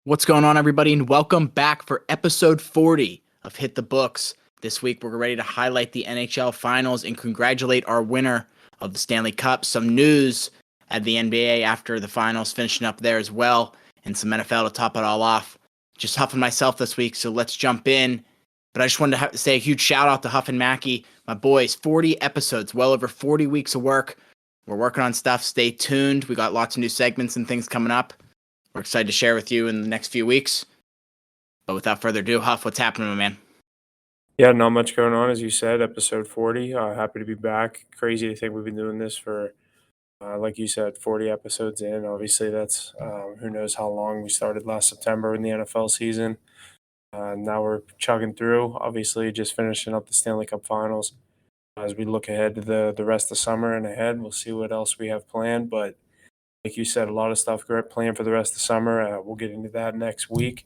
What's going on, everybody, and welcome back for episode 40 of Hit the Books. This week, we're ready to highlight the NHL Finals and congratulate our winner of the Stanley Cup. Some news at the NBA after the Finals, finishing up there as well, and some NFL to top it all off. Just huffing myself this week, so let's jump in. But I just wanted to say a huge shout out to Huff and Mackie, my boys. 40 episodes, well over 40 weeks of work. We're working on stuff. Stay tuned. We got lots of new segments and things coming up. We're excited to share with you in the next few weeks. But without further ado, Huff, what's happening, my man? Yeah, not much going on, as you said, episode 40. Happy to be back. Crazy to think we've been doing this for, like you said, 40 episodes in. Obviously, that's who knows how long. We started last September in the NFL season. Now we're chugging through, obviously, just finishing up the Stanley Cup Finals. As we look ahead to the rest of the summer and ahead, we'll see what else we have planned. But like you said, a lot of stuff planned for the rest of the summer. We'll get into that next week.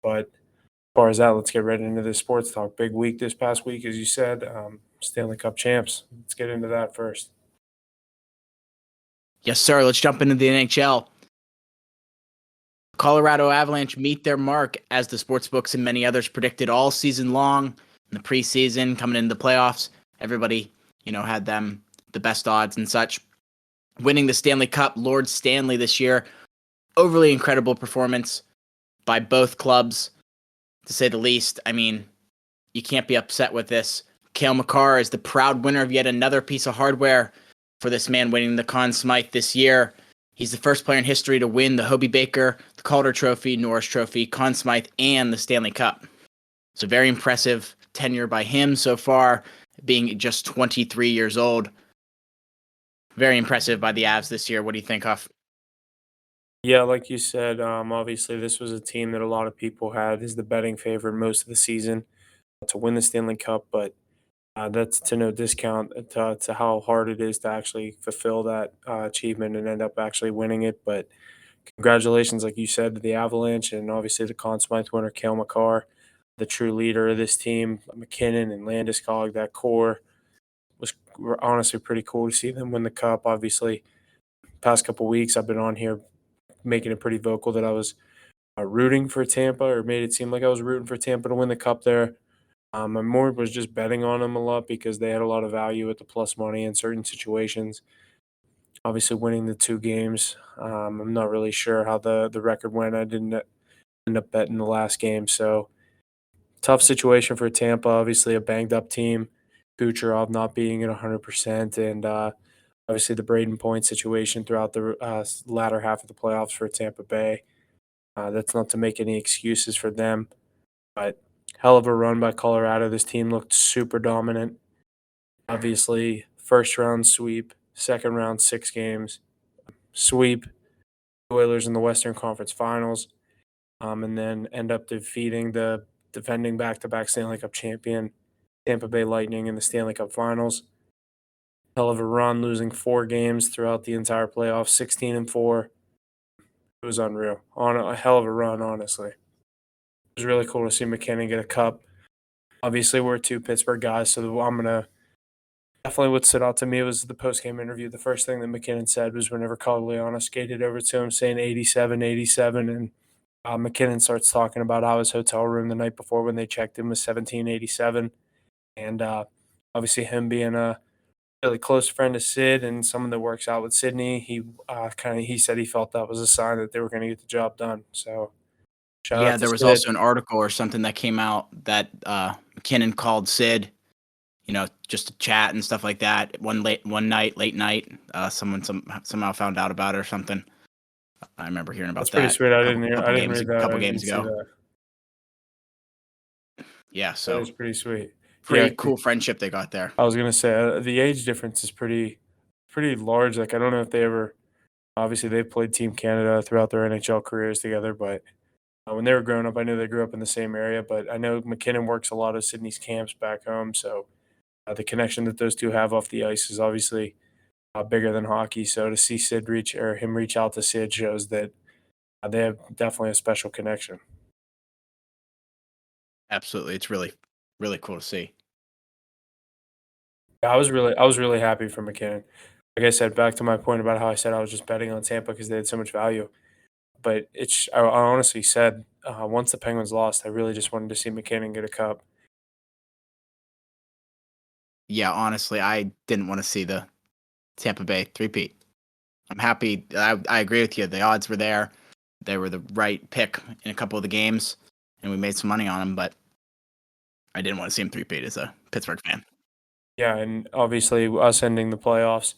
But as far as that, let's get right into the sports talk. Big week this past week, as you said, Stanley Cup champs. Let's get into that first. Yes, sir. Let's jump into the NHL. Colorado Avalanche meet their mark as the sportsbooks and many others predicted all season long. In the preseason, coming into the playoffs, everybody, had them the best odds and such. Winning the Stanley Cup, Lord Stanley this year. Overly incredible performance by both clubs, to say the least. I mean, you can't be upset with this. Cale Makar is the proud winner of yet another piece of hardware for this man winning the Conn Smythe this year. He's the first player in history to win the Hobey Baker, the Calder Trophy, Norris Trophy, Conn Smythe, and the Stanley Cup. So very impressive tenure by him so far, being just 23 years old. Very impressive by the Avs this year. What do you think, Huff? Yeah, like you said, obviously this was a team that a lot of people had as the betting favorite most of the season to win the Stanley Cup, but that's to no discount to how hard it is to actually fulfill that achievement and end up actually winning it. But congratulations, like you said, to the Avalanche and obviously the Conn Smythe winner, Cale Makar, the true leader of this team. McKinnon and Landeskog, that core was honestly pretty cool to see them win the cup. Obviously, past couple weeks I've been on here making it pretty vocal that I was rooting for Tampa, or made it seem like I was rooting for Tampa to win the cup there. I more was just betting on them a lot because they had a lot of value at the plus money in certain situations. Obviously, winning the two games, I'm not really sure how the record went. I didn't end up betting the last game, so tough situation for Tampa. Obviously, a banged up team. Kucherov not being at 100%, and obviously the Braden Point situation throughout the latter half of the playoffs for Tampa Bay. That's not to make any excuses for them, but hell of a run by Colorado. This team looked super dominant. Obviously, first round sweep, second round 6 games, sweep the Oilers in the Western Conference Finals, and then end up defeating the defending back-to-back Stanley Cup champion Tampa Bay Lightning in the Stanley Cup Finals. Hell of a run, losing 4 games throughout the entire playoffs, 16-4. It was unreal. On a hell of a run, honestly. It was really cool to see McKinnon get a cup. Obviously, we're two Pittsburgh guys, so I'm gonna definitely what stood out to me was the post-game interview. The first thing that McKinnon said was whenever Cogliano skated over to him saying 87, 87, and McKinnon starts talking about how his hotel room the night before when they checked him was 1787, and obviously him being a really close friend of Sid and someone that works out with Sydney, he said he felt that was a sign that they were going to get the job done. So shout Yeah, out to there was Sid. also an article or something that came out that McKinnon called Sid, just to chat and stuff like that. Late night, someone somehow found out about it or something. I remember hearing about That's pretty that sweet. I a couple, didn't couple read games, that. couple I didn't games see ago. that. Yeah, That so is pretty sweet. pretty cool friendship they got there. I was gonna say the age difference is pretty large. Like I don't know if they ever. Obviously, they played Team Canada throughout their NHL careers together, but when they were growing up, I knew they grew up in the same area. But I know McKinnon works a lot of Sydney's camps back home, so the connection that those two have off the ice is obviously bigger than hockey. So to see him reach out to Sid shows that they have definitely a special connection. Absolutely, it's really, really cool to see. Yeah, I was really happy for McKinnon. Like I said, back to my point about how I said I was just betting on Tampa because they had so much value. But I honestly said once the Penguins lost, I really just wanted to see McKinnon get a cup. Yeah, honestly, I didn't want to see the Tampa Bay three-peat. I'm happy. I agree with you. The odds were there. They were the right pick in a couple of the games, and we made some money on them, but I didn't want to see him three-peat as a Pittsburgh fan. Yeah, and obviously us ending the playoffs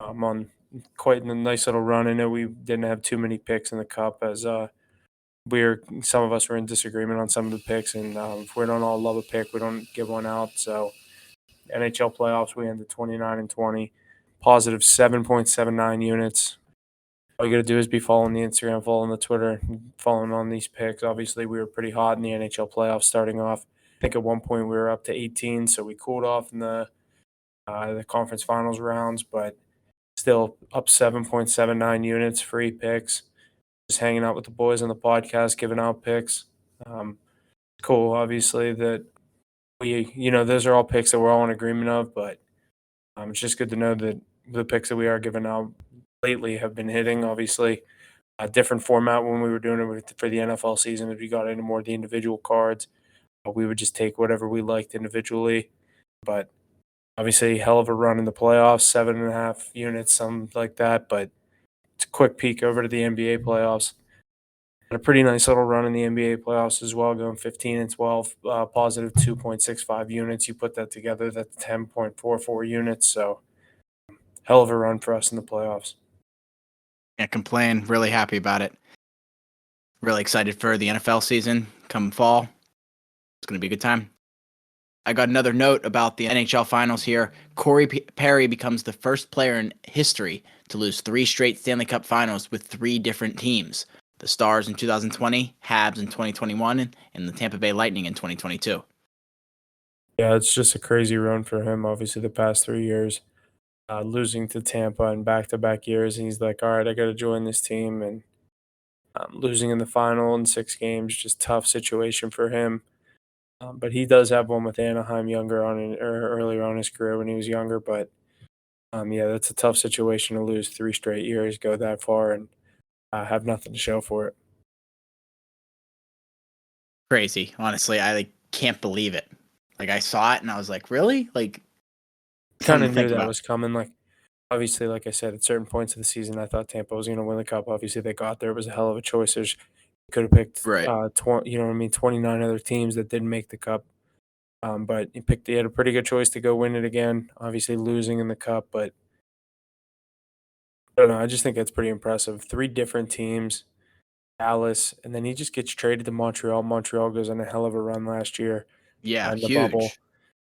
on quite a nice little run. I know we didn't have too many picks in the cup as some of us were in disagreement on some of the picks, and if we don't all love a pick, we don't give one out. So NHL playoffs, we ended 29-20, positive 7.79 units. All you got to do is be following the Instagram, following the Twitter, following on these picks. Obviously, we were pretty hot in the NHL playoffs starting off. I think at one point we were up to 18, so we cooled off in the conference finals rounds, but still up 7.79 units, free picks. Just hanging out with the boys on the podcast, giving out picks. Cool, obviously, that those are all picks that we're all in agreement of, but it's just good to know that the picks that we are giving out lately have been hitting. Obviously, a different format when we were doing it for the NFL season. If we got into more of the individual cards, we would just take whatever we liked individually. But obviously, hell of a run in the playoffs, 7.5 units, something like that. But it's a quick peek over to the NBA playoffs. Had a pretty nice little run in the NBA playoffs as well, going 15-12, positive 2.65 units. You put that together, that's 10.44 units. So hell of a run for us in the playoffs. Can't complain. Really happy about it. Really excited for the NFL season come fall. It's going to be a good time. I got another note about the NHL Finals here. Corey Perry becomes the first player in history to lose 3 straight Stanley Cup Finals with 3 different teams. The Stars in 2020, Habs in 2021, and the Tampa Bay Lightning in 2022. Yeah, it's just a crazy run for him, obviously, the past 3 years. Losing to Tampa in back-to-back years, and he's like, all right, I got to join this team. And losing in the final in 6 games, just tough situation for him. But he does have one with Anaheim earlier on in his career when he was younger. But yeah, that's a tough situation to lose 3 straight years, go that far, and have nothing to show for it. Crazy. Honestly, I can't believe it. I saw it and I was like, really? Kind Something of to knew think that about. was coming. Obviously, like I said, at certain points of the season, I thought Tampa was going to win the cup. Obviously, they got there. It was a hell of a choice. You could have picked, Right. 29 other teams that didn't make the cup. But he had a pretty good choice to go win it again. Obviously, losing in the cup, but I don't know. I just think that's pretty impressive. 3 different teams, Dallas, and then he just gets traded to Montreal. Montreal goes on a hell of a run last year Yeah, in the bubble. huge.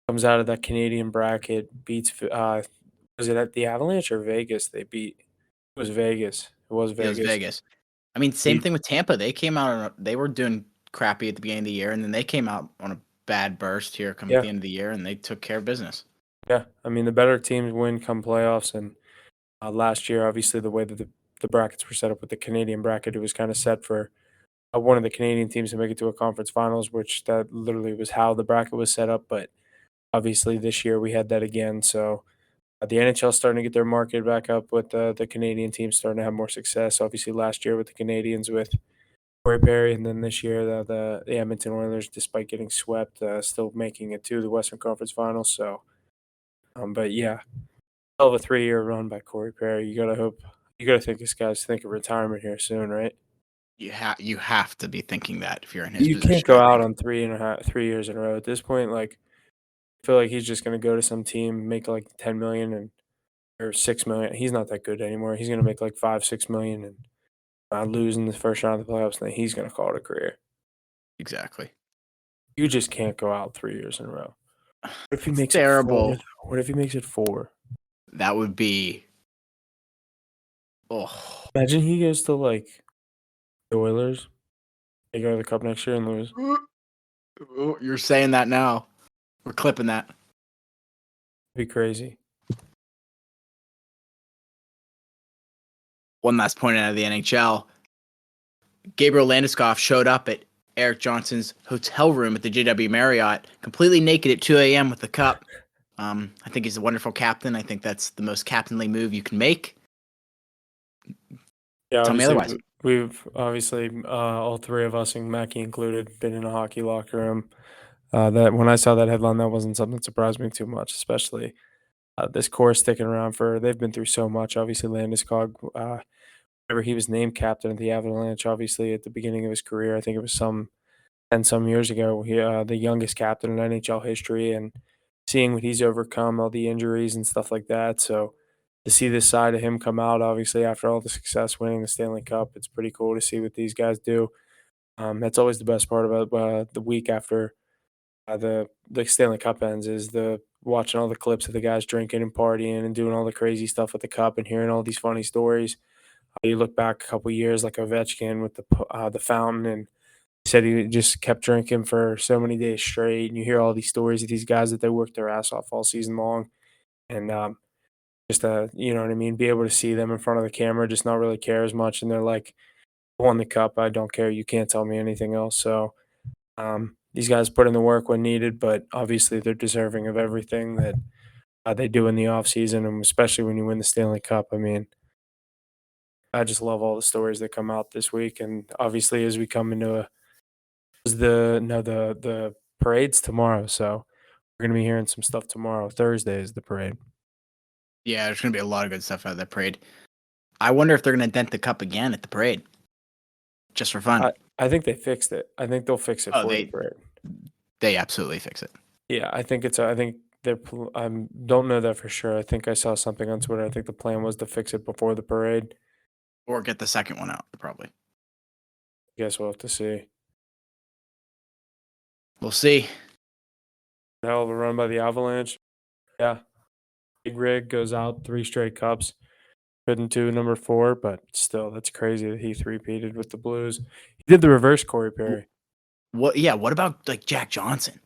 Comes out of that Canadian bracket, beats. Was it at the Avalanche or Vegas? They beat. It was Vegas. It was It was Vegas. Vegas. I mean, same Beat. thing with Tampa. They came out, they were doing crappy at the beginning of the year, and then they came out on a bad burst here coming at Yeah, the end of the year, and they took care of business. yeah. I mean, the better teams win come playoffs, and last year, obviously, the way that the brackets were set up with the Canadian bracket, it was kind of set for one of the Canadian teams to make it to a conference finals, which that literally was how the bracket was set up. But obviously, this year we had that again. So the NHL is starting to get their market back up with the Canadian teams starting to have more success. Obviously, last year with the Canadians with Corey Perry, and then this year the Edmonton Oilers, despite getting swept, still making it to the Western Conference Finals. So, but yeah, hell of a 3-year run by Corey Perry. You gotta think this guy's thinking retirement here soon, right? You have to be thinking that if you're in his You can't position, go I out think. on 3 years in a row at this point. I feel like he's just gonna go to some team, make like 10 million or 6 million. He's not that good anymore. He's gonna make like 5-6 million and lose in the first round of the playoffs. And then he's gonna call it a career. Exactly. You just can't go out 3 years in a row. What if he It's makes it 4? terrible. What if he makes it 4? That would be. Oh. Imagine he goes to the Oilers. They go to the Cup next year and lose. Oh, you're saying that now. We're clipping that. It'd be crazy. One last point out of the NHL. Gabriel Landeskog showed up at Eric Johnson's hotel room at the JW Marriott, completely naked at 2 a.m. with the cup. I think he's a wonderful captain. I think that's the most captainly move you can make. Yeah, Tell me obviously otherwise. We've obviously, all three of us, and Mackie included, been in a hockey locker room. That when I saw that headline, that wasn't something that surprised me too much, especially this core sticking around for. They've been through so much. Obviously, Landeskog, whenever he was named captain of the Avalanche, obviously at the beginning of his career, I think it was some years ago, the youngest captain in NHL history, and seeing what he's overcome, all the injuries and stuff like that. So to see this side of him come out, obviously after all the success winning the Stanley Cup, it's pretty cool to see what these guys do. That's always the best part about the week after the Stanley Cup ends is the watching all the clips of the guys drinking and partying and doing all the crazy stuff with the cup and hearing all these funny stories. You look back a couple years like Ovechkin with the fountain, and he said he just kept drinking for so many days straight. And you hear all these stories of these guys that they worked their ass off all season long, and just you know what I mean, be able to see them in front of the camera, just not really care as much, and they're like, "I won the cup. I don't care. You can't tell me anything else." So these guys put in the work when needed, but obviously they're deserving of everything that they do in the off season, and especially when you win the Stanley Cup. I mean, I just love all the stories that come out this week, and obviously as we come into the parade's tomorrow, so we're gonna be hearing some stuff tomorrow. Thursday is the parade. Yeah, there's gonna be a lot of good stuff out of that parade. I wonder if they're gonna dent the cup again at the parade, just for fun. I think they fixed it. I think they'll fix it Oh, for the parade. they absolutely fix it. Yeah, I think I think I don't know that for sure. I think I saw something on Twitter. I think the plan was to fix it before the parade. Or get the second one out, probably. Guess we'll have to see. We'll see. Hell of a run by the Avalanche. Yeah. Big Rig goes out 3 straight cups. Couldn't do number 4, but still, that's crazy that he three-peated with the Blues. He did the reverse Corey Perry. What about like Jack Johnson?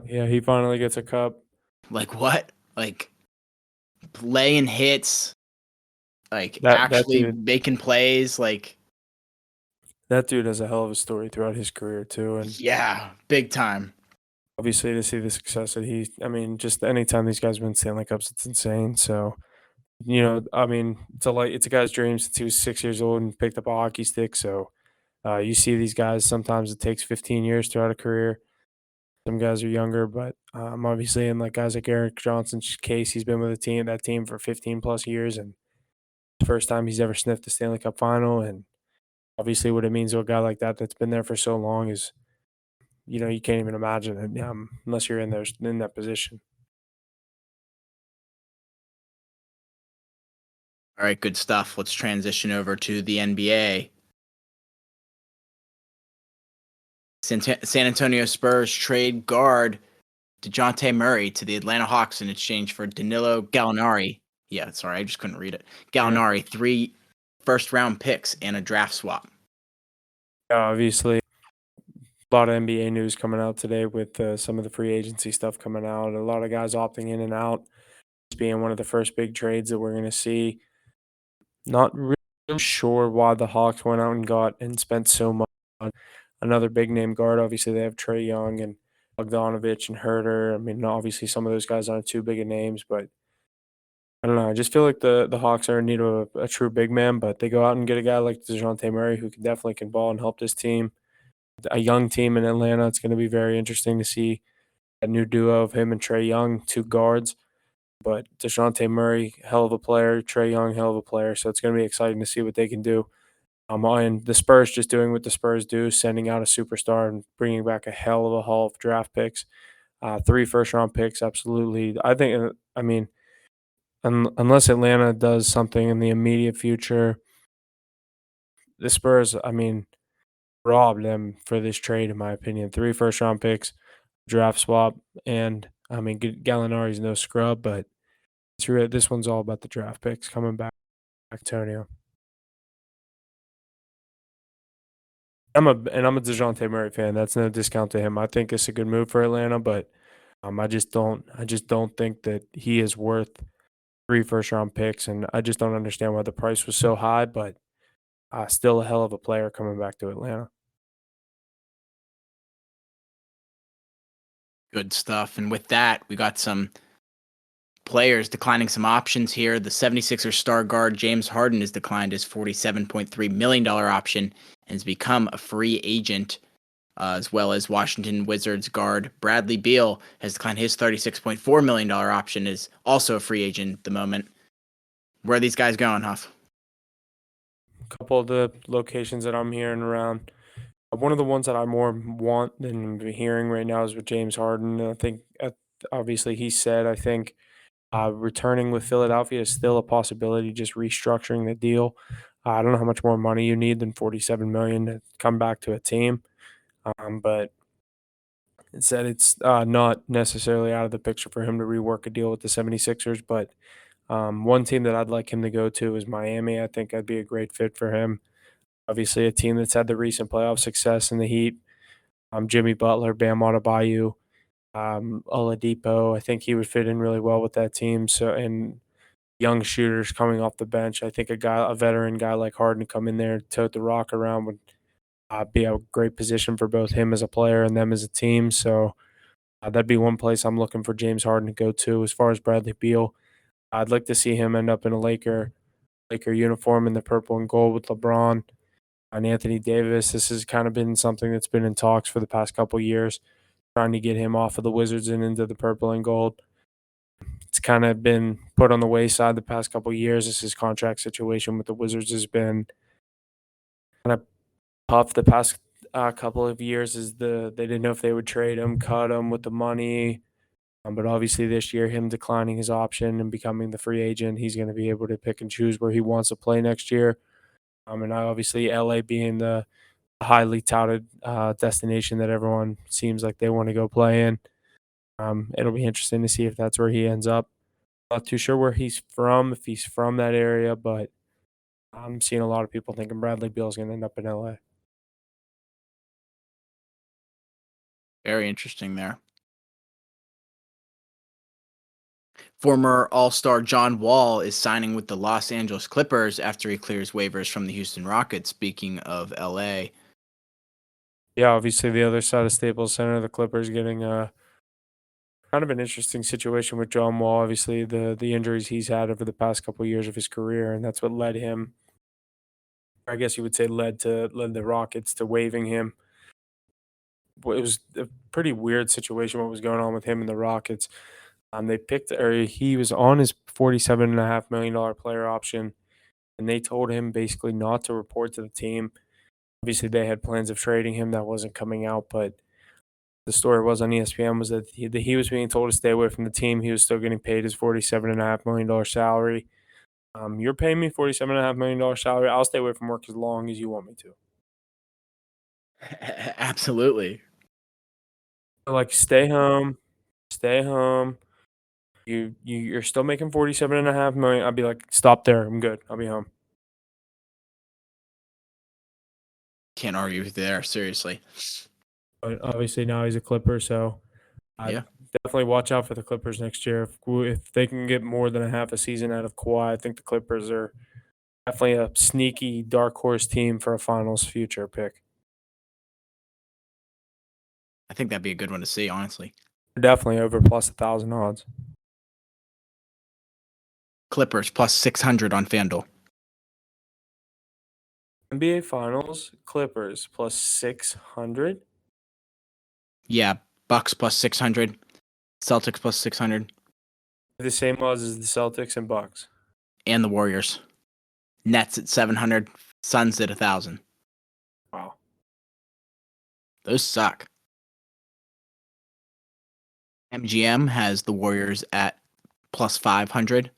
Yeah, he finally gets a cup. Like what? Like laying hits, like That actually dude making plays, like that dude has a hell of a story throughout his career too, and yeah, big time. obviously to see the success that I mean, just anytime these guys win Stanley Cups, it's insane. So, I mean, it's a guy's dream since he was 6 years old and picked up a hockey stick. So, you see these guys, sometimes it takes 15 years throughout a career. Some guys are younger, but obviously, in like guys like Eric Johnson's case, he's been with that team for 15 plus years, and the first time he's ever sniffed the Stanley Cup final. And obviously, what it means to a guy like that that's been there for so long is, you can't even imagine it unless you're in that position. All right, good stuff. Let's transition over to the NBA. San Antonio Spurs trade guard DeJounte Murray to the Atlanta Hawks in exchange for Danilo Gallinari. Yeah, sorry, I just couldn't read it. Yeah. Gallinari, 3 first-round picks and a draft swap. Obviously, a lot of NBA news coming out today with some of the free agency stuff coming out. A lot of guys opting in and out. It's being one of the first big trades that we're going to see. Not really sure why the Hawks went out and got and spent so much on another big name guard. Obviously, they have Trey Young and Bogdanovich and Herter. I mean, obviously, some of those guys aren't too big of names, but I don't know. I just feel like the Hawks are in need of a true big man, but they go out and get a guy like DeJounte Murray who can ball and help this team. A young team in Atlanta. It's going to be very interesting to see a new duo of him and Trey Young, 2 guards. But DeJounte Murray, hell of a player. Trey Young, hell of a player. So it's going to be exciting to see what they can do. And the Spurs just doing what the Spurs do, sending out a superstar and bringing back a hell of a haul of draft picks. 3 first-round picks, absolutely. I mean, unless Atlanta does something in the immediate future, the Spurs, I mean, robbed them for this trade, in my opinion. 3 first-round picks, draft swap, and I mean, Gallinari's no scrub, but this one's all about the draft picks coming back, Antonio. I'm a DeJounte Murray fan. That's no discount to him. I think it's a good move for Atlanta, but I just don't think that he is worth 3 first-round picks, and I just don't understand why the price was so high, but still a hell of a player coming back to Atlanta. Good stuff. And with that, we got some players declining some options here. The 76ers star guard James Harden has declined his $47.3 million option and has become a free agent, as well as Washington Wizards guard Bradley Beal has declined his $36.4 million option, is also a free agent at the moment. Where are these guys going, Huff? A couple of the locations that I'm hearing around. One of the ones that I more want than hearing right now is with James Harden. I think, obviously, he said, I think returning with Philadelphia is still a possibility, just restructuring the deal. I don't know how much more money you need than $47 million to come back to a team, but it said it's not necessarily out of the picture for him to rework a deal with the 76ers. But one team that I'd like him to go to is Miami. I think that'd be a great fit for him. Obviously, a team that's had the recent playoff success in the Heat. Jimmy Butler, Bam Adebayo, Oladipo. I think he would fit in really well with that team. So, and young shooters coming off the bench. I think a veteran guy like Harden to come in there, tote the rock around would be a great position for both him as a player and them as a team. So that'd be one place I'm looking for James Harden to go to. As far as Bradley Beal, I'd like to see him end up in a Laker uniform in the purple and gold with LeBron and Anthony Davis. This has kind of been something that's been in talks for the past couple years, trying to get him off of the Wizards and into the purple and gold. It's kind of been put on the wayside the past couple years. This his contract situation with the Wizards has been kind of tough the past couple of years. They didn't know if they would trade him, cut him with the money. But obviously this year, him declining his option and becoming the free agent, he's going to be able to pick and choose where he wants to play next year. And obviously LA being the highly touted destination that everyone seems like they want to go play in. It'll be interesting to see if that's where he ends up. Not too sure where he's from, if he's from that area, but I'm seeing a lot of people thinking Bradley Beal is going to end up in LA. Very interesting there. Former All-Star John Wall is signing with the Los Angeles Clippers after he clears waivers from the Houston Rockets. Speaking of LA, Yeah, obviously the other side of Staples Center, the Clippers getting a kind of an interesting situation with John Wall. Obviously the injuries he's had over the past couple of years of his career, and that's what led him. I guess you would say led the Rockets to waiving him. It was a pretty weird situation what was going on with him and the Rockets. They picked, or he was on his $47.5 million player option, and they told him basically not to report to the team. Obviously, they had plans of trading him. That wasn't coming out, but the story was on ESPN was that he was being told to stay away from the team. He was still getting paid his $47.5 million salary. You're paying me $47.5 million salary. I'll stay away from work as long as you want me to. absolutely. Like, stay home, stay home. You're still making 47.5 million. I'd be like, stop there. I'm good. I'll be home. Can't argue with you there, seriously. But obviously now he's a Clipper, so I'd Yeah. definitely watch out for the Clippers next year. If they can get more than a half a season out of Kawhi, I think the Clippers are definitely a sneaky dark horse team for a finals future pick. I think that'd be a good one to see, honestly. They're definitely over plus 1,000 odds. Clippers plus 600 on FanDuel. NBA Finals, Clippers plus 600. Yeah, Bucks plus 600, Celtics plus 600, The same odds as the Celtics and Bucks. and the Warriors. Nets at 700, Suns at 1,000. Wow. Those suck. MGM has the Warriors at plus 500,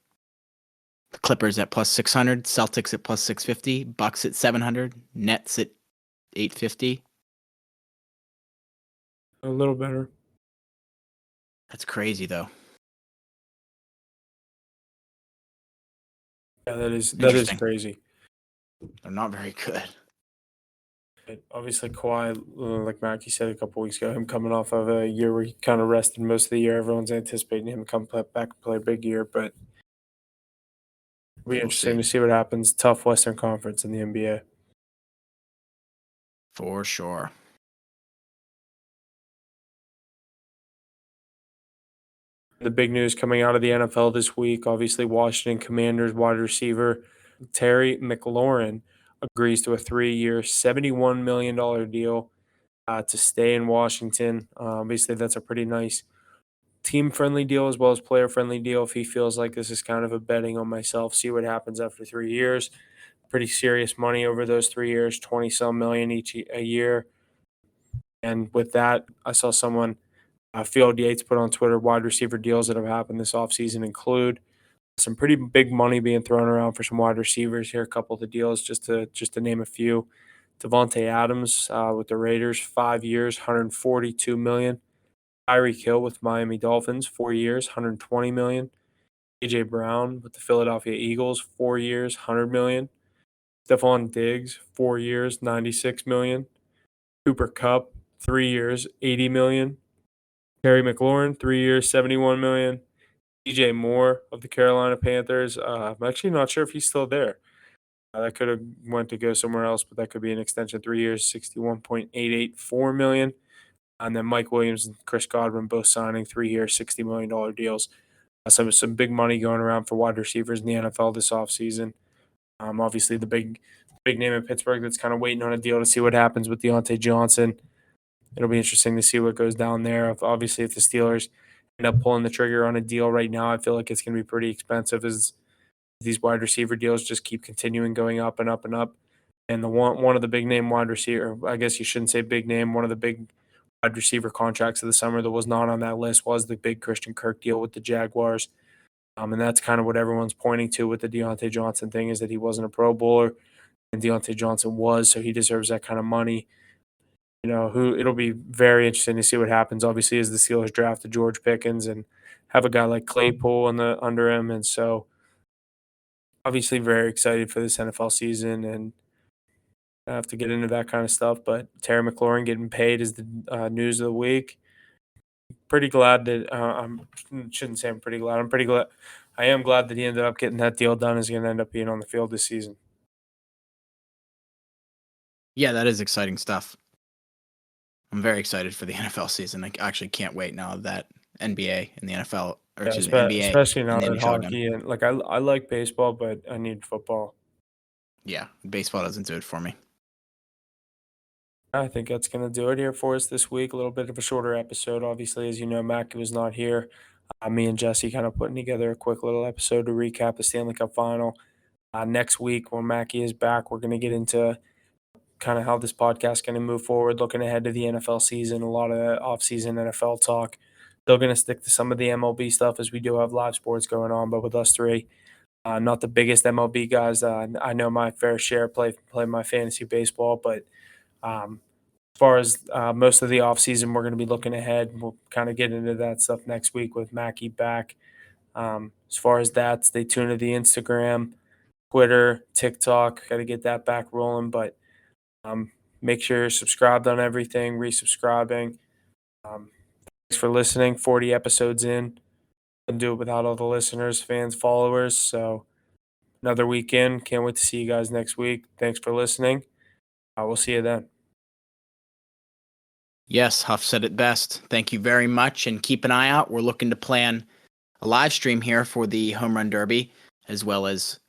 the Clippers at plus 600, Celtics at plus 650, Bucks at 700, Nets at 850. A little better. That's crazy, though. Yeah, that is Interesting. crazy. They're not very good. But obviously, Kawhi, like Mackie said a couple weeks ago, him coming off of a year where he kind of rested most of the year. Everyone's anticipating him to come back and play a big year, but it'll be interesting to see what happens. Tough Western Conference in the NBA. For sure. The big news coming out of the NFL this week, obviously Washington Commanders wide receiver Terry McLaurin agrees to a 3-year, $71 million deal to stay in Washington. Obviously, that's a pretty nice team-friendly deal as well as player-friendly deal. If he feels like this is kind of a betting on myself, see what happens after 3 years. Pretty serious money over those 3 years, 20-some million a year. And with that, I saw someone, Field Yates, put on Twitter, wide receiver deals that have happened this offseason include some pretty big money being thrown around for some wide receivers here. A couple of the deals, just to name a few. Devontae Adams with the Raiders, 5 years, $142 million. Tyreek Hill with Miami Dolphins, 4 years, $120 million. A.J. Brown with the Philadelphia Eagles, 4 years, $100 million. Stephon Diggs, 4 years, $96 million. Cooper Kupp, 3 years, $80 million. Terry McLaurin, 3 years, $71 million. DJ Moore of the Carolina Panthers. I'm actually not sure if he's still there. That could have went to go somewhere else, but that could be an extension. 3 years, $61.884 million. And then Mike Williams and Chris Godwin both signing 3-year, $60 million deals. Some big money going around for wide receivers in the NFL this offseason. Obviously, the big name in Pittsburgh that's kind of waiting on a deal to see what happens with Deontay Johnson. It'll be interesting to see what goes down there. Obviously, if the Steelers end up pulling the trigger on a deal right now, I feel like it's going to be pretty expensive as these wide receiver deals just keep continuing going up and up and up. And the one of the big name wide receiver, I guess you shouldn't say big name, one of the big wide receiver contracts of the summer that was not on that list was the big Christian Kirk deal with the Jaguars. And that's kind of what everyone's pointing to with the Deontay Johnson thing, is that he wasn't a Pro Bowler and Deontay Johnson was, so he deserves that kind of money. It'll be very interesting to see what happens. Obviously, as the Steelers drafted George Pickens and have a guy like Claypool under him, and so obviously very excited for this NFL season, and I have to get into that kind of stuff. But Terry McLaurin getting paid is the news of the week. Pretty glad that shouldn't say I'm pretty glad. I'm pretty glad. I am glad that he ended up getting that deal done. Is going to end up being on the field this season. Yeah, that is exciting stuff. I'm very excited for the NFL season. I actually can't wait now that NBA and the NFL, or Yeah, excuse me, NBA especially now and the that NHL are done. hockey and I like baseball, but I need football. Yeah, baseball doesn't do it for me. I think that's going to do it here for us this week. A little bit of a shorter episode. Obviously, as you know, Mackie was not here. Me and Jesse kind of putting together a quick little episode to recap the Stanley Cup final. Next week, when Mackie is back, we're going to get into kind of how this podcast is going to move forward, looking ahead to the NFL season, a lot of off-season NFL talk. Still going to stick to some of the MLB stuff as we do have live sports going on, but with us three, not the biggest MLB guys. I know my fair share, play my fantasy baseball, but as far as most of the offseason, we're going to be looking ahead. We'll kind of get into that stuff next week with Mackie back. As far as that, stay tuned to the Instagram, Twitter, TikTok. Got to get that back rolling, but make sure you're subscribed on everything, resubscribing. Thanks for listening. 40 episodes in. Couldn't do it without all the listeners, fans, followers. So another weekend. Can't wait to see you guys next week. Thanks for listening. We'll see you then. Yes, Huff said it best. Thank you very much, and keep an eye out. We're looking to plan a live stream here for the Home Run Derby, as well as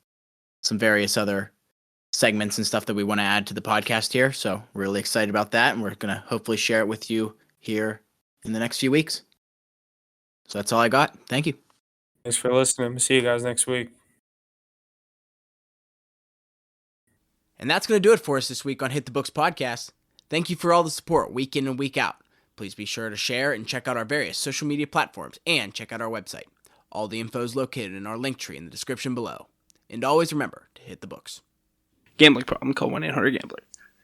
some various other segments and stuff that we want to add to the podcast here. So really excited about that, and we're going to hopefully share it with you here in the next few weeks. So that's all I got. Thank you. Thanks for listening. See you guys next week. And that's going to do it for us this week on Hit the Books podcast. Thank you for all the support week in and week out. Please be sure to share and check out our various social media platforms and check out our website. All the info is located in our link tree in the description below. And always remember to hit the books. Gambling problem, call 1-800-GAMBLER.